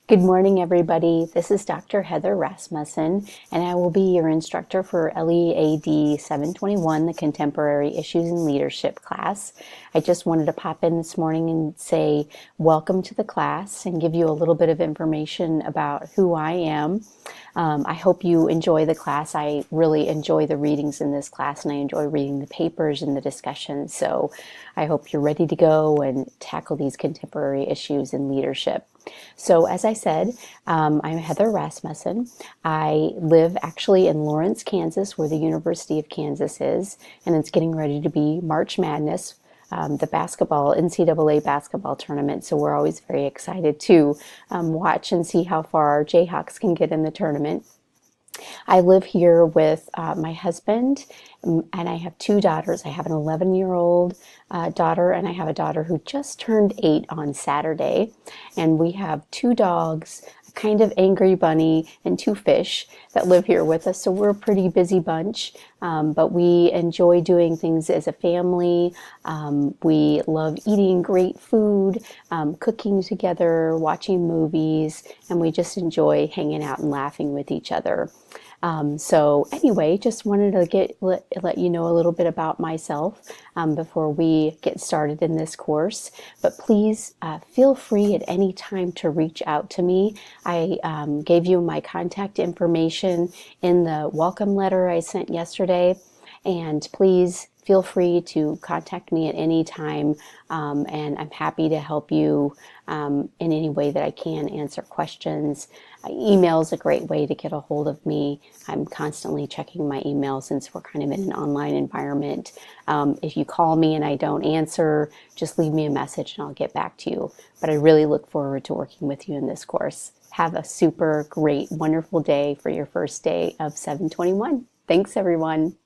Good morning, everybody. This is Dr. Heather Rasmussen, and I will be your instructor for LEAD 721, the Contemporary Issues in Leadership class. I just wanted to pop in this morning and say welcome to the class and give you a little bit of information about who I am. I hope you enjoy the class. I really enjoy the readings in this class, and I enjoy reading the papers and the discussions. So I hope you're ready to go and tackle these contemporary issues in leadership. So as I said, I'm Heather Rasmussen. I live actually in Lawrence, Kansas, where the University of Kansas is, and it's getting ready to be March Madness, the NCAA basketball tournament. So we're always very excited to watch and see how far our Jayhawks can get in the tournament. I live here with my husband, and I have two daughters. I have an 11-year-old daughter, and I have a daughter who just turned 8 on Saturday. And we have two dogs, a kind of angry bunny, and two fish that live here with us. So we're a pretty busy bunch, but we enjoy doing things as a family. We love eating great food, cooking together, watching movies, and we just enjoy hanging out and laughing with each other. So anyway, just wanted to let you know a little bit about myself before we get started in this course. But please feel free at any time to reach out to me. I gave you my contact information in the welcome letter I sent yesterday, and please feel free to contact me at any time, and I'm happy to help you in any way that I can, answer questions. Email is a great way to get a hold of me. I'm constantly checking my email since we're kind of in an online environment. If you call me and I don't answer, just leave me a message and I'll get back to you. But I really look forward to working with you in this course. Have a super great, wonderful day for your first day of 721. Thanks, everyone.